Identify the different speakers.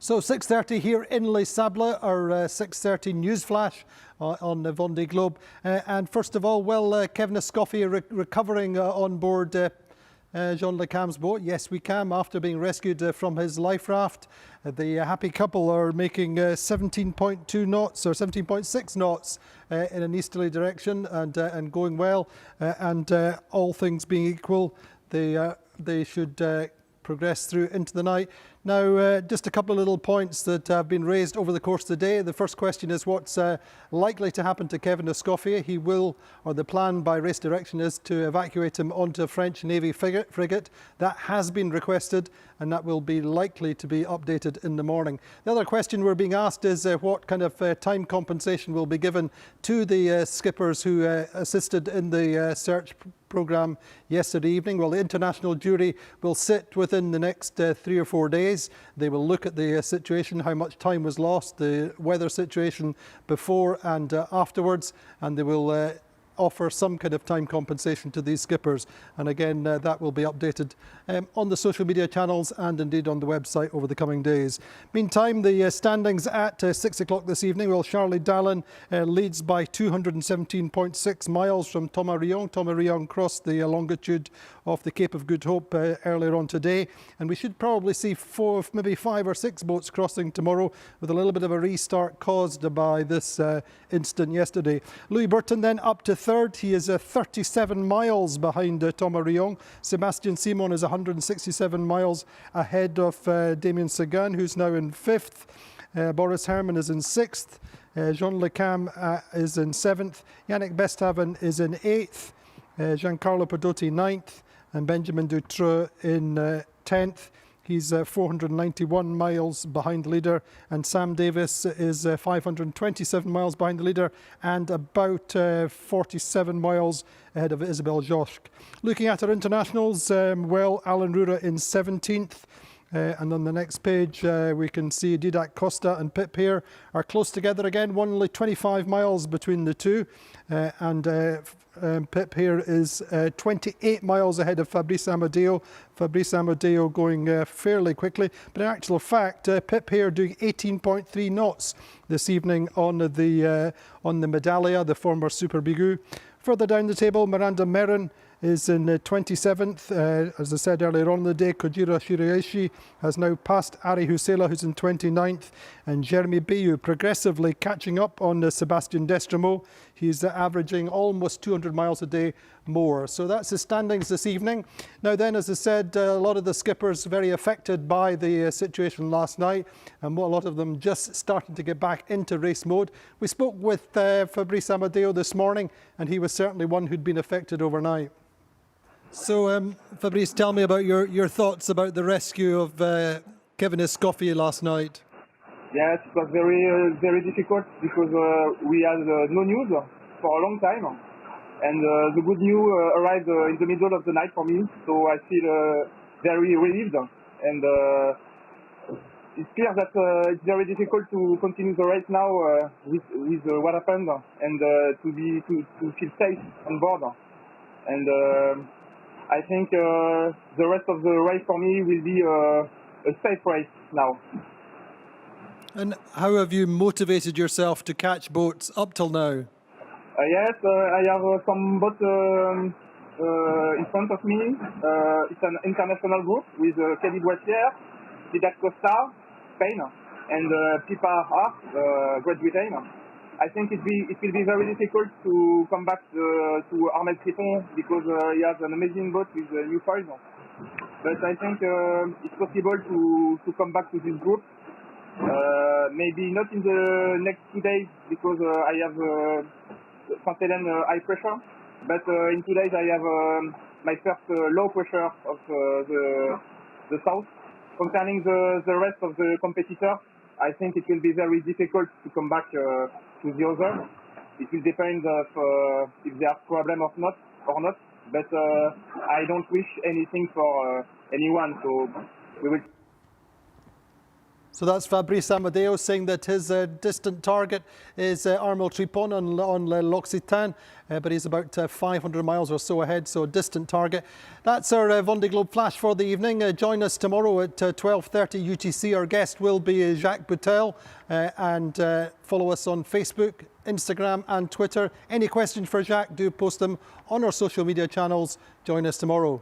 Speaker 1: So 6:30 here in Les Sables, our 6:30 news flash on the Vendée Globe. And first of all, Kevin Escoffier recovering on board Jean Le Cam's boat. Yes, we can, after being rescued from his life raft. The happy couple are making 17.2 knots or 17.6 knots in an easterly direction and going well. All things being equal, they should progress through into the night. Now, just a couple of little points that have been raised over the course of the day. The first question is what's likely to happen to Kevin Escoffier. He will, or the plan by race direction is to evacuate him onto a French Navy frigate. That has been requested and that will be likely to be updated in the morning. The other question we're being asked is what kind of time compensation will be given to the skippers who assisted in the search programme yesterday evening. Well, the international jury will sit within the next 3 or 4 days. They will look at the situation, how much time was lost, the weather situation before and afterwards, and they will offer some kind of time compensation to these skippers. And again, that will be updated on the social media channels and indeed on the website over the coming days. Meantime, the standings at 6 o'clock this evening. Well, Charlie Dallin leads by 217.6 miles from Thomas Rion. Thomas Rion crossed the longitude of the Cape of Good Hope earlier on today. And we should probably see maybe 5 or 6 boats crossing tomorrow with a little bit of a restart caused by this incident yesterday. Louis Burton then up to third. He is 37 miles behind Thomas Rion. Sebastian Simon is 167 miles ahead of Damien Sagan, who's now in 5th. Boris Herrmann is in 6th. Jean Le Cam is in 7th. Yannick Besthaven is in 8th. Giancarlo Padotti 9th. And Benjamin Dutroux in 10th. He's 491 miles behind the leader, and Sam Davis is 527 miles behind the leader and about 47 miles ahead of Isabelle Josch. Looking at our internationals, Alan Rura in 17th. And on the next page, we can see Didac Costa and Pip here are close together again, only 25 miles between the two. Pip here is 28 miles ahead of Fabrice Amadeo. Fabrice Amadeo going fairly quickly. But in actual fact, Pip here doing 18.3 knots this evening on the Medallia, the former Super Bigu. Further down the table, Miranda Merrin is in 27th. As I said earlier on in the day, Kojiro Shiraishi has now passed Ari Husela, who's in 29th, and Jeremy Bayu progressively catching up on Sebastian Destremo. He's averaging almost 200 miles a day more. So that's the standings this evening. Now then, as I said, a lot of the skippers very affected by the situation last night, and a lot of them just starting to get back into race mode. We spoke with Fabrice Amadeo this morning, and he was certainly one who'd been affected overnight. So, Fabrice, tell me about your thoughts about the rescue of Kevin Escoffier last night.
Speaker 2: Yes, it was very difficult because we had no news for a long time. And the good news arrived in the middle of the night for me, so I feel very relieved. And it's clear that it's very difficult to continue the race now with what happened and to feel safe on board. And I think the rest of the race for me will be a safe race now.
Speaker 1: And how have you motivated yourself to catch boats up till now?
Speaker 2: Yes, I have some boats in front of me. It's an international group with Kelly Boissière, Didac Costa, Spain, and Pipa Hart, Great Britain. I think it will be very difficult to come back to Armel Tripon because he has an amazing boat with new foils. But I think it's possible to come back to this group. Maybe not in the next 2 days because I have St. Hélène high pressure. But in 2 days I have my first low pressure of the south. Concerning the rest of the competitors, I think it will be very difficult to come back to the other. It will depend if they have problem or not. But I don't wish anything for anyone, so we will.
Speaker 1: So that's Fabrice Amadeo saying that his distant target is Armel Tripon on L'Occitan, but he's about 500 miles or so ahead, so a distant target. That's our Vendée Globe Flash for the evening. Join us tomorrow at 12:30 UTC. Our guest will be Jacques Boutel, and follow us on Facebook, Instagram and Twitter. Any questions for Jacques, do post them on our social media channels. Join us tomorrow.